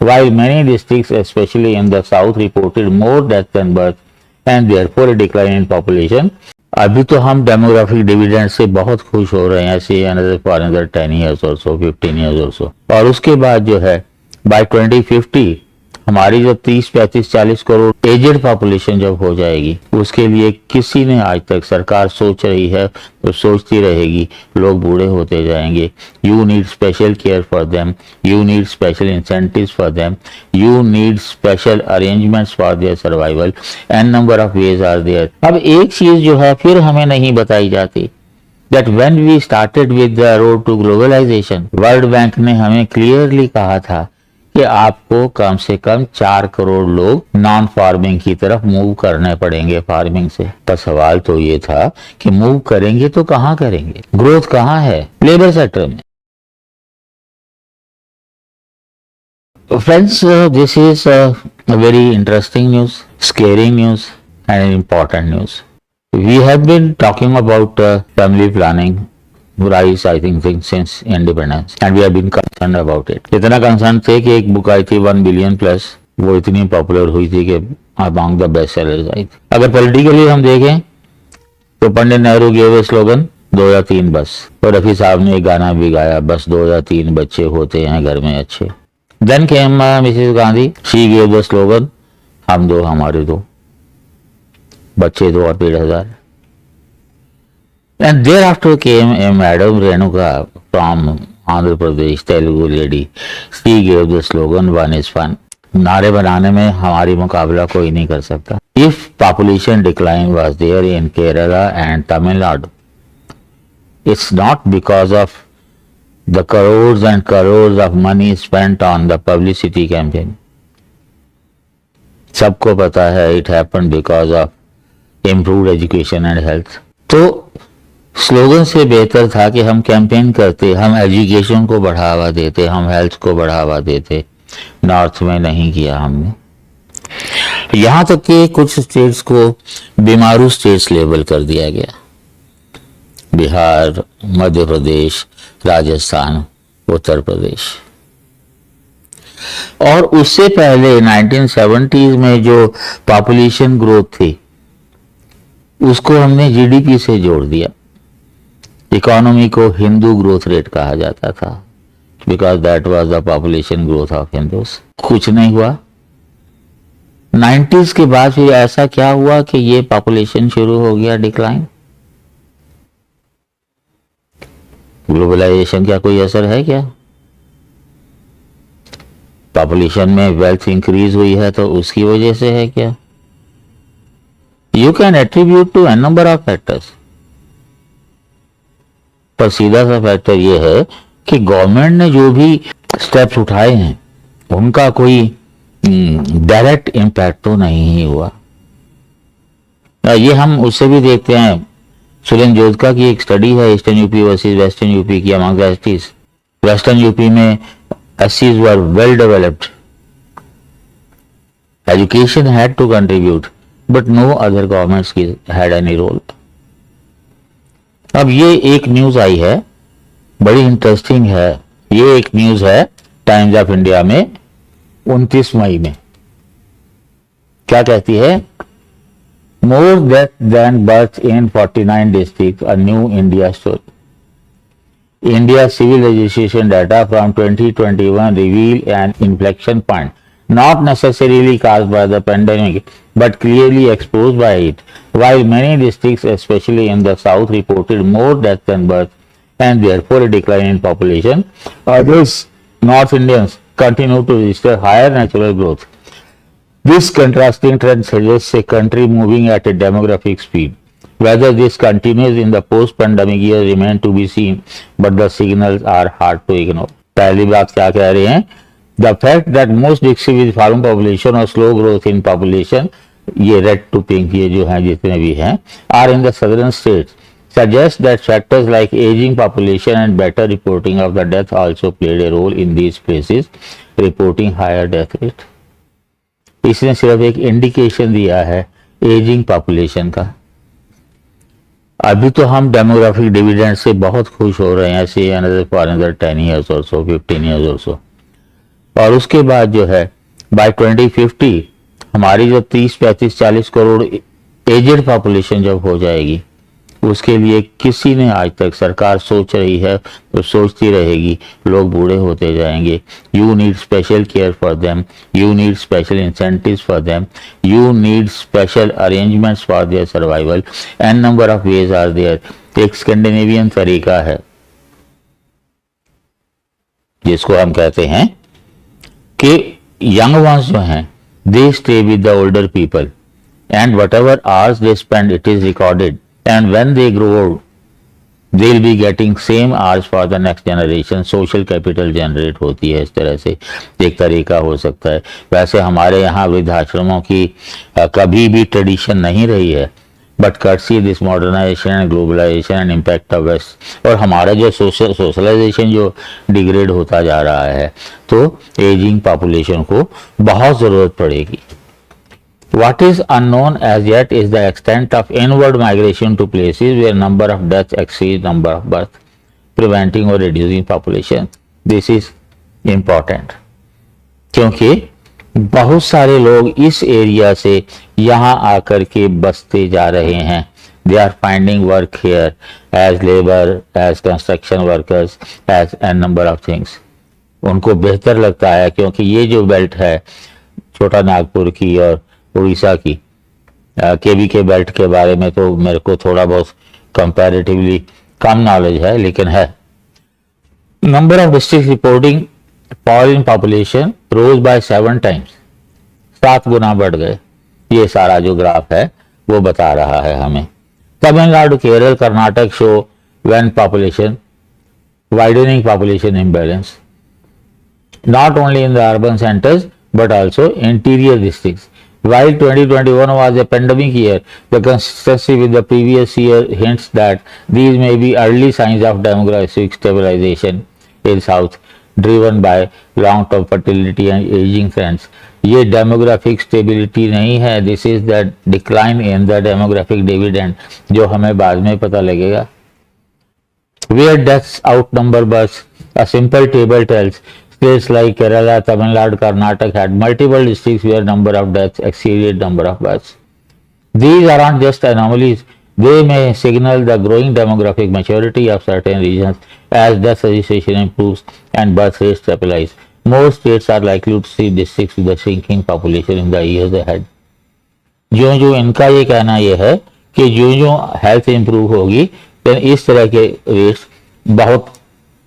while many districts, especially in the south, reported more deaths than births and therefore a decline in population. अभी तो हम demographic dividend से बहुत खुश हो रहे हैं, see another for another 10 years और सो 15 years और सो, और उसके बाद जो है बाय 2050 हमारी जब 30, 35, 40 करोड़ एजेड पॉपुलेशन जब हो जाएगी, उसके लिए किसी ने आज तक, सरकार सोच रही है तो सोचती रहेगी, लोग बूढ़े होते जाएंगे, you need special care for them, you need special incentives for them, you need special arrangements for their survival, an number of ways are there. अब एक चीज जो है फिर हमें नहीं बताई जाती, that when we started with the road to globalization, world bank ने हमें क्लियरली कहा था कि आपको कम से कम 4 करोड़ लोग नॉन फार्मिंग की तरफ मूव करने पड़ेंगे फार्मिंग से। पर सवाल तो ये था कि मूव करेंगे तो कहां करेंगे, ग्रोथ कहां है, लेबर सेक्टर में। Friends, this is a very interesting news, scaring news and an important news. We have been talking about family planning rise, I think since independence, and we have been concerned about it. इतना concerned थे कि एक book आई थी 1 billion plus, वो इतनी popular हुई थी कि among the best sellers आई थी। अगर पॉलिटिकली हम देखें तो पंडित नेहरू गेव स्लोगन 2 या 3 बस, और रफी साहब ने एक गाना भी गाया, बस 2 या 3 बच्चे होते हैं घर में अच्छे। Then came Mrs Gandhi, she gave the slogan हम 2 हमारे 2, बच्चे 2 और 1,500। And thereafter came a Madam Renuka from Andhra Pradesh, Telugu lady. She gave the slogan "One is fun." नारे बनाने में हमारी मुकाबला कोई नहीं कर सकता। If population decline was there in Kerala and Tamil Nadu, it's not because of the crores and crores of money spent on the publicity campaign. सबको पता है it happened because of improved education and health. तो slogan से बेहतर था कि हम campaign करते, हम एजुकेशन को बढ़ावा देते, हम हेल्थ को बढ़ावा देते। नॉर्थ में नहीं किया हमने। यहां तक कि कुछ स्टेट्स को बीमारू स्टेट्स लेबल कर दिया गया, बिहार, मध्य प्रदेश, राजस्थान, उत्तर प्रदेश। और उससे पहले 1970s में जो पॉपुलेशन ग्रोथ थी उसको हमने जीडीपी से जोड़ दिया। इकोनॉमी को हिंदू ग्रोथ रेट कहा जाता था, because that was the population growth of Hindus. कुछ नहीं हुआ। 90s के बाद फिर ऐसा क्या हुआ कि ये पॉपुलेशन शुरू हो गया डिक्लाइन। ग्लोबलाइजेशन का कोई असर है क्या? पॉपुलेशन में वेल्थ इंक्रीज हुई है तो उसकी वजह से है क्या? You can attribute to an number of factors, पर सीधा सा फैक्टर ये है कि गवर्नमेंट ने जो भी स्टेप्स उठाए हैं उनका कोई डायरेक्ट इम्पैक्ट तो नहीं ही हुआ। ये हम उससे भी देखते हैं, सुरेंद्र जोधका की एक स्टडी है eastern UP versus western UP की among the STs. Western UP में एससीज were well developed, education had to contribute, but no other governments had any role. अब ये एक न्यूज आई है, बड़ी इंटरेस्टिंग है। ये एक न्यूज है टाइम्स ऑफ इंडिया में 29 मई में। क्या कहती है? More death than birth in 49 district, a new India story. India civil registration data from 2021 reveal an inflection point, not necessarily caused by the pandemic, but clearly exposed by it. While many districts, especially in the south, reported more deaths than births and therefore a decline in population, others, North Indians, continue to register higher natural growth. This contrasting trend suggests a country moving at a demographic speed. Whether this continues in the post-pandemic years remains to be seen, but the signals are hard to ignore. पहली बात क्या कह रहे हैं? The fact that most districts with farm population or slow growth in population, ये red to pink ये जो हैं जितने भी हैं, are in the southern states, suggests that factors like aging population and better reporting of the death also played a role in these places, reporting higher death rate. इसने सिर्फ एक indication दिया है एजिंग पॉपुलेशन का। अभी तो हम demographic dividend से बहुत खुश हो रहे हैं, see another for another 10 years और सो 15 years और सो, और उसके बाद जो है बाय 2050 हमारी जो 30-35-40 करोड़ एजेड पॉपुलेशन जब हो जाएगी, उसके लिए किसी ने आज तक, सरकार सोच रही है तो सोचती रहेगी, लोग बूढ़े होते जाएंगे, you need special care for them, you need special incentives for them, you need special arrangements for their survival, an number of ways are there. एक स्कैंडिनेवियन तरीका है जिसको हम कहते हैं कि यंग वंस जो हैं they stay with the older people and whatever hours they spend it is recorded, and when they grow old they'll be getting same hours for the next generation. social capital generate होती है। इस तरह से एक तरीका हो सकता है। वैसे हमारे यहाँ वृद्धाश्रमों की कभी भी ट्रेडिशन नहीं रही है, but courtesy this modernisation and globalisation and impact of west, और हमारा जो सोशलाइजेशन जो डिग्रेड होता जा रहा है, तो एजिंग पॉपुलेशन को बहुत ज़रूरत पड़ेगी। What is unknown as yet is the extent of inward migration to places where number of deaths exceeds number of births, preventing or reducing population. This is important, क्योंकि बहुत सारे लोग इस एरिया से यहाँ आकर के बसते जा रहे हैं। They are finding work here as labor, as construction workers, as a number of things. उनको बेहतर लगता है, क्योंकि ये जो बेल्ट है छोटा नागपुर की और उड़ीसा की, केबीके बेल्ट के बारे में तो मेरे को थोड़ा बहुत कंपैरेटिवली कम नॉलेज है, लेकिन है। Number of district reporting fall in population rose by 7 times, 7 गुना बढ़ गए। ये सारा जो ग्राफ है वो बता रहा है हमें। Tamil Nadu, Kerala, Karnataka show when population widening population imbalance, not only in the urban centers but also interior districts. While 2021 was a pandemic year, the consistency with the previous year hints that these may be early signs of demographic stabilization in South, driven by long-term fertility and aging trends. ये demographic stability नहीं है, this is the decline in the demographic dividend, जो हमें बाद में पता लगेगा। Where deaths outnumber births, a simple table tells states like Kerala, Tamil Nadu, Karnataka had multiple districts where number of deaths exceeded number of births. These aren't just anomalies, they may signal the growing demographic maturity of certain regions as death registration improves and birth rates stabilize. Most states are likely to see districts with a shrinking population in the years ahead. जो इनका ये कहना ये है कि जो health improve होगी, तो इस तरह के रेट्स बहुत,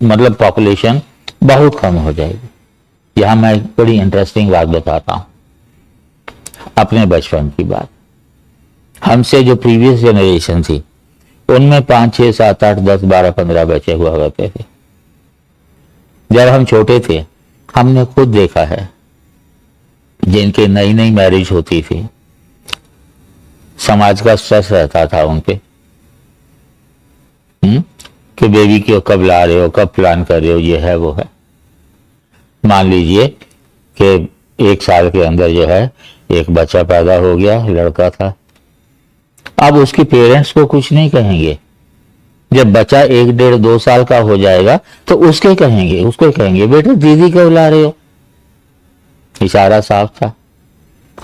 मतलब पॉपुलेशन बहुत कम हो जाएगी। यहाँ मैं बड़ी इंटरेस्टिंग बात बताता हूँ, अपने बचपन की बात। हमसे जो प्रीवियस जनरेशन थी उनमें 5, 6, 7, 8, 10, 12, 15 बच्चे हुआ करते थे। जब हम छोटे थे हमने खुद देखा है जिनके नई नई मैरिज होती थी, समाज का स्ट्रेस रहता था उन पे कि बेबी को कब ला रहे हो, कब प्लान कर रहे हो, ये है वो है। मान लीजिए कि 1 साल के अंदर जो है एक बच्चा पैदा हो गया, लड़का था। अब उसके पेरेंट्स को कुछ नहीं कहेंगे। जब बच्चा 1, 1.5, 2 साल का हो जाएगा तो उसको कहेंगे बेटे दीदी कब ला रहे हो। इशारा साफ था।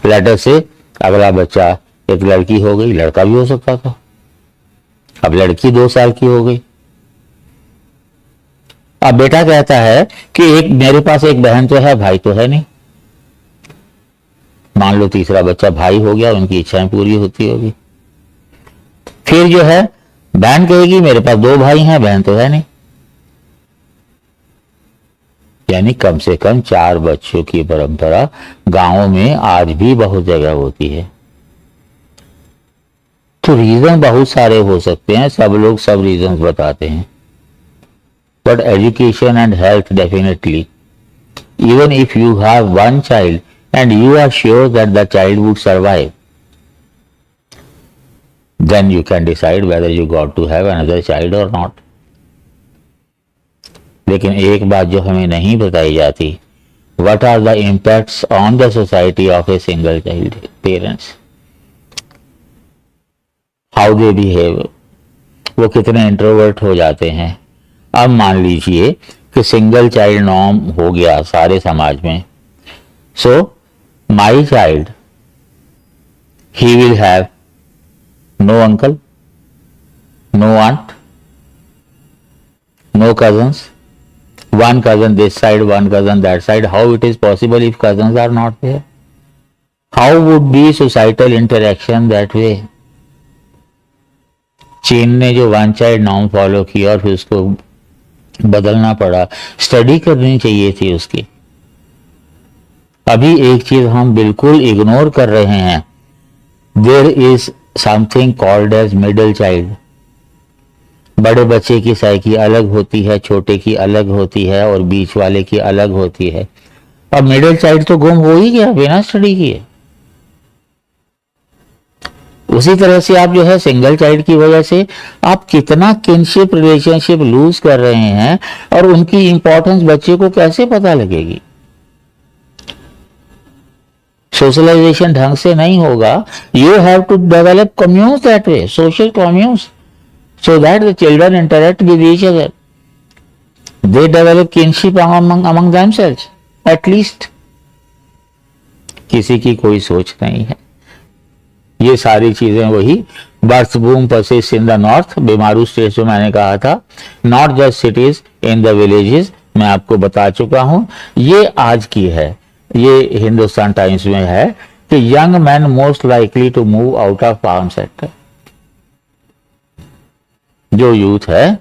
लेटर से अगला बच्चा एक लड़की हो गई, लड़का भी हो सकता था, अब लड़की 2 साल की हो गई। अब बेटा कहता है कि मेरे पास एक बहन तो है, भाई तो है नहीं। मान लो तीसरा बच्चा भाई हो गया, उनकी इच्छाएं पूरी होती होगी। फिर जो है बहन कहेगी मेरे पास 2 भाई हैं, बहन तो है नहीं। यानी कम से कम 4 बच्चों की परंपरा गांवों में आज भी बहुत जगह होती है। तो रीजन बहुत सारे हो सकते हैं, सब लोग सब रीजन बताते हैं, but education and health definitely. Even if you have 1 child and you are sure that the child would survive, then you can decide whether you got to have another child or not. लेकिन एक बात जो हमें नहीं बताई जाती, what are the impacts on the society of a single child parents, how they behave, वो कितने इंट्रोवर्ट हो जाते हैं। अब मान लीजिए कि सिंगल चाइल्ड नॉर्म हो गया सारे समाज में, so my child he will have no uncle, no aunt, no cousins, one cousin this side, one cousin that side. How it is possible if cousins are not there? How would be societal interaction that way? चीन ने जो one child norm follow किया और फिर उसको बदलना पड़ा, study करनी चाहिए थी उसकी। अभी एक चीज हम बिल्कुल इग्नोर कर रहे हैं, there is something called as middle child. बड़े बच्चे की साइकी अलग होती है, छोटे की अलग होती है और बीच वाले की अलग होती है। अब मिडिल चाइल्ड तो गुम हो ही गया बिना स्टडी किए। उसी तरह से आप जो है सिंगल चाइल्ड की वजह से आप कितना किनशिप रिलेशनशिप लूज कर रहे हैं और उनकी इंपॉर्टेंस बच्चे को कैसे पता लगेगी। सोशलाइजेशन ढंग से नहीं होगा। You have to develop communes that way, social communes, so that the children interact with each other. They develop kinship among themselves, at least. किसी की कोई सोच नहीं है। ये सारी चीजें वही birth boom persist in the north, BIMARU states जो मैंने कहा था, not just cities, in the villages, मैं आपको बता चुका हूं। ये आज की है, ये हिंदुस्तान टाइम्स में है कि young man most likely to move out of farm sector. जो यूथ है,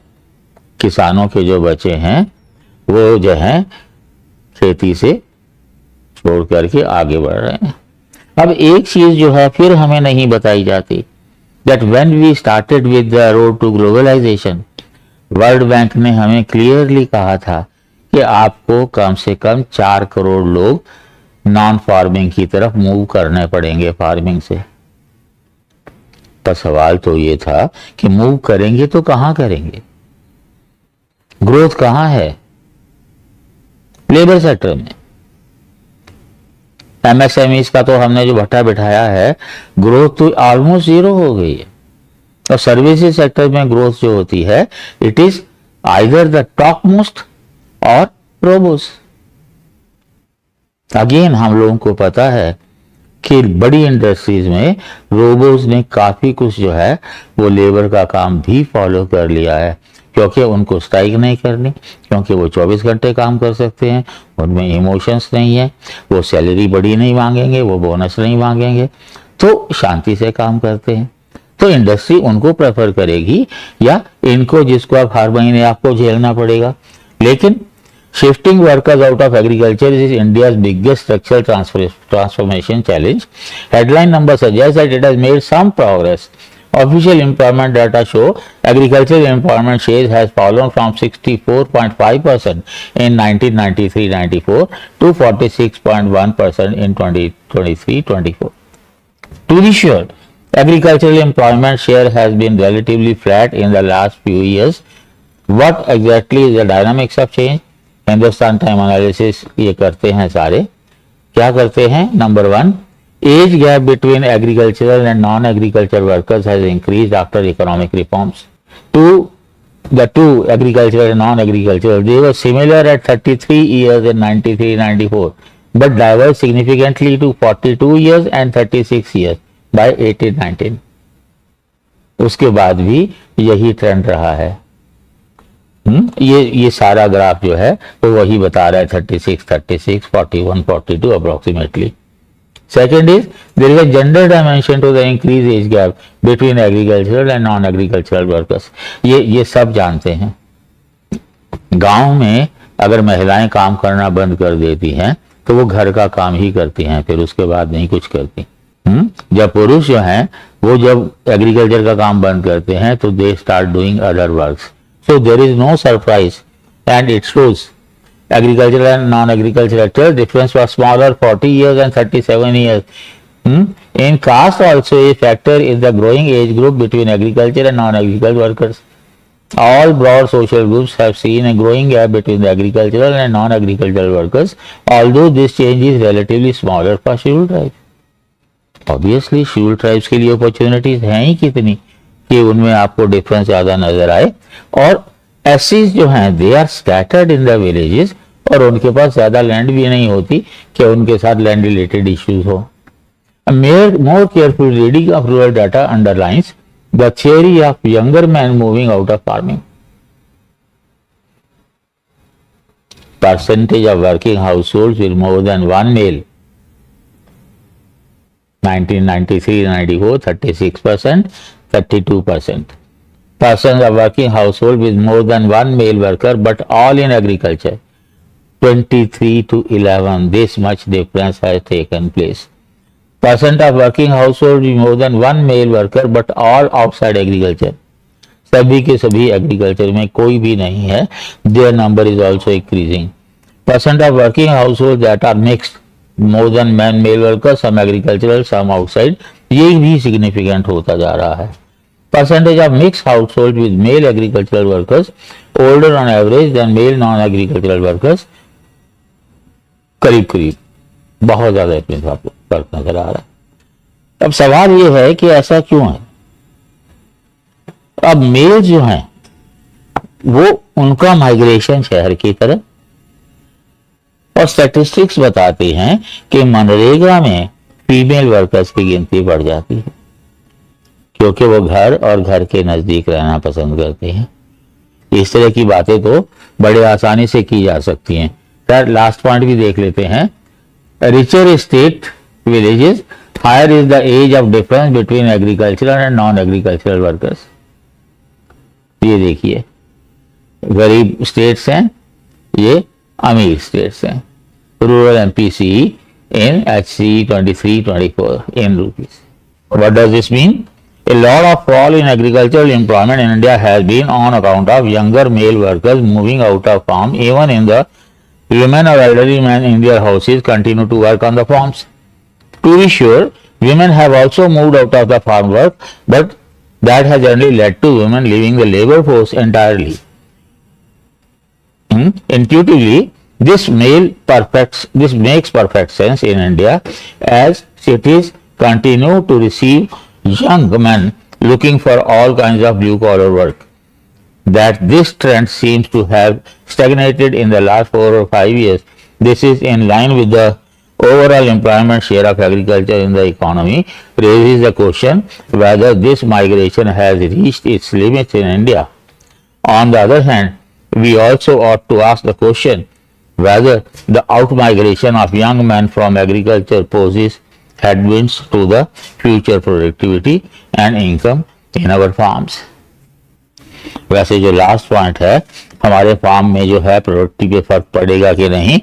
किसानों के जो बच्चे हैं, वो जो है खेती से छोड़ करके आगे बढ़ रहे हैं। अब एक चीज जो है फिर हमें नहीं बताई जाती, that when we started with the road to globalization, world bank ने हमें क्लियरली कहा था कि आपको कम से कम 4 करोड़ लोग नॉन फार्मिंग की तरफ मूव करने पड़ेंगे फार्मिंग से। तो सवाल तो ये था कि मूव करेंगे तो कहां करेंगे, ग्रोथ कहां है? लेबर सेक्टर में। एमएसएमई का तो हमने जो भट्टा बिठाया है, ग्रोथ तो ऑलमोस्ट 0 हो गई है। और सर्विसेज सेक्टर में ग्रोथ जो होती है, it is either the top most और रोबोस। अगेन हम लोगों को पता है कि बड़ी इंडस्ट्रीज में रोबोट्स ने काफी कुछ जो है वो लेबर का काम भी फॉलो कर लिया है, क्योंकि उनको स्ट्राइक नहीं करनी, क्योंकि वो 24 घंटे काम कर सकते हैं, उनमें इमोशंस नहीं है, वो सैलरी बड़ी नहीं मांगेंगे, वो बोनस नहीं मांगेंगे, तो शांति से काम करते हैं। तो इंडस्ट्री उनको प्रेफर करेगी या इनको, जिसको आप हर महीने आपको झेलना पड़ेगा। लेकिन shifting workers out of agriculture is India's biggest structural transformation challenge. Headline number suggests that it has made some progress. Official employment data show agricultural employment share has fallen from 64.5% in 1993-94 to 46.1% in 2023-24. To be sure, agricultural employment share has been relatively flat in the last few years. What exactly is the dynamics of change? Hindustan time analysis ये करते हैं सारे। क्या करते हैं? Number 1, age gap between agricultural and non agriculture workers has increased after economic reforms. The two agricultural and non-agricultural, they were similar at 33 years in 93-94, but diverged significantly to 42 years and 36 years by 18-19. उसके बाद भी यही trend रहा है। ये सारा graph जो है वो वही बता रहा है 36, 36, 41, 42 approximately. Second is there is a gender dimension to the increased age gap between agricultural and non-agricultural workers. ये सब जानते हैं। गांव में अगर महिलाएं काम करना बंद कर देती हैं तो वो घर का काम ही करती हैं, फिर उसके बाद नहीं कुछ करती। जब पुरुष जो हैं वो जब एग्रीकल्चर का काम बंद करते हैं तो they start doing other works. So there is no surprise, and it shows agricultural and non-agricultural difference was smaller, 40 years and 37 years. In caste also a factor is the growing age group between agriculture and non-agricultural workers. All broad social groups have seen a growing gap between the agricultural and non-agricultural workers, although this change is relatively smaller for scheduled tribes. Obviously scheduled tribes के लिए opportunities हैं ही कितनी कि उनमें आपको difference ज्यादा नजर आए। और एससीज जो हैं they are scattered in the villages, और उनके पास ज्यादा लैंड भी नहीं होती कि उनके साथ लैंड रिलेटेड इश्यूज हो। More careful reading of rural data underlines the theory of younger men moving out of farming. Percentage of working households with more than one male. 1993-94, 36%, 32%. Persons of working household with more than one male worker, but all in agriculture. 23-11. This much difference has taken place. Percent of working household with more than one male worker, but all outside agriculture. सभी के सभी agriculture में कोई भी नहीं है. Their number is also increasing. Percent of working households that are mixed, more than man male workers, some agricultural, some outside, ये भी significant होता जा रहा है. Percentage of mixed household with male agricultural workers, older on average than male non-agricultural workers, करीब करीब बहुत ज्यादा इसमें फर्क नजर आ रहा है. अब सवाल ये है कि ऐसा क्यों है. अब मेल जो हैं वो उनका माइग्रेशन शहर की तरफ, और स्टैटिस्टिक्स बताते हैं कि मनरेगा में फीमेल वर्कर्स की गिनती बढ़ जाती है क्योंकि वो घर और घर के नजदीक रहना पसंद करते हैं. इस तरह की बातें तो बड़े आसानी से की जा सकती हैं. सर लास्ट पॉइंट भी देख लेते हैं. Richer state villages, higher is the edge of difference between agricultural and non agricultural workers. ये देखिए, गरीब स्टेट्स हैं, ये अमीर स्टेट्स हैं. Rural MPC in HC 23-24 in rupees. What does this mean? A lot of fall in agricultural employment in India has been on account of younger male workers moving out of farm. Even in the women or elderly men in their houses continue to work on the farms. To be sure, women have also moved out of the farm work, but that has generally led to women leaving the labor force entirely. Intuitively, this makes perfect sense in India as cities continue to receive young men looking for all kinds of blue collar work. That this trend seems to have stagnated in the last 4 or 5 years. This is in line with the overall employment share of agriculture in the economy, raises the question whether this migration has reached its limits in India. On the other hand, we also ought to ask the question whether the out-migration of young men from agriculture poses headwinds to the future productivity and income in our farms. वैसे जो last point है, हमारे farm में जो है productivity पे फर्क पड़ेगा कि नहीं,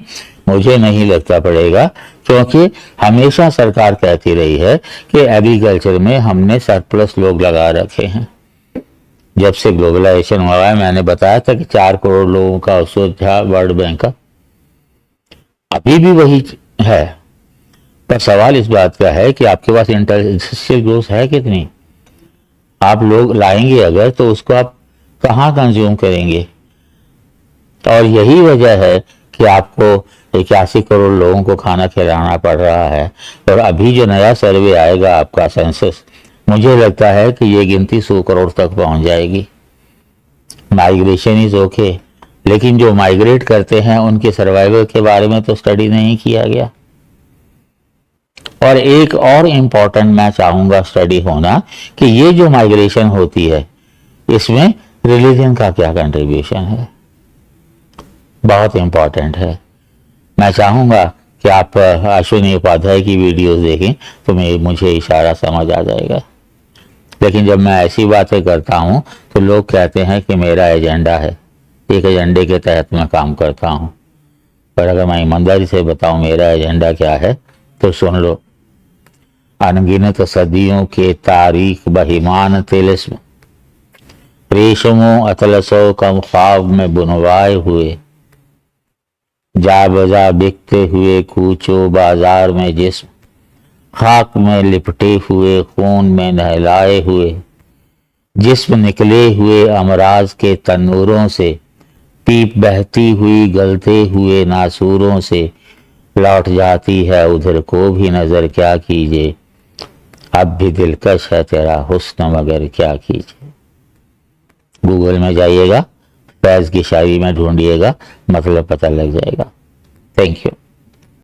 मुझे नहीं लगता पड़ेगा, क्योंकि हमेशा सरकार कहती रही है कि एग्रीकल्चर में हमने सरप्लस लोग लगा रखे हैं. जब से ग्लोबलाइजेशन हुआ है, मैंने बताया था कि 4 करोड़ लोगों का औसत था वर्ल्ड बैंक का, अभी भी वही है. पर सवाल इस बात का है कि आपके पास इंडस्ट्रियल ग्रोथ है कितनी. आप लोग लाएंगे अगर, तो उसको आप कहाँ कंज्यूम करेंगे. और यही वजह है कि आपको 81 करोड़ लोगों को खाना खिलाना पड़ रहा है. और अभी जो नया सर्वे आएगा आपका सेंसस, मुझे लगता है कि ये गिनती 100 करोड़ तक पहुंच जाएगी. माइग्रेशन इज ओके, लेकिन जो माइग्रेट करते हैं उनके सर्वाइवल के बारे में तो स्टडी नहीं किया गया. और एक और इम्पोर्टेंट मैं चाहूंगा स्टडी होना कि ये जो माइग्रेशन होती है इसमें रिलीजन का क्या कंट्रीब्यूशन है. बहुत इम्पोर्टेंट है. मैं चाहूंगा कि आप अश्विनी उपाध्याय की वीडियोस देखें तो मुझे इशारा समझ आ जाएगा. लेकिन जब मैं ऐसी बातें करता हूं तो लोग कहते हैं कि मेरा एजेंडा है, एक एजेंडे के तहत मैं काम करता हूं. पर अगर मैं ईमानदारी से बताऊं मेरा एजेंडा क्या है तो सुन लो. अनगिनत सदियों के तारीख बहिमान तिलिस्म, रेशमों अतलसों कम ख्वाब में बुनवाए हुए, जा बजा बिकते हुए कूचो बाजार में जिस्म, खाक में लिपटे हुए खून में नहलाए हुए, जिस्म निकले हुए अमराज के तन्नूरों से, पीप बहती हुई गलते हुए नासूरों से, लौट जाती है उधर को भी नजर क्या कीजिए, अब भी दिलकश है तेरा हुस्न मगर क्या कीजिए. गूगल में जाइएगा, फैज की शायरी में ढूंढिएगा, मतलब पता लग जाएगा। Thank you.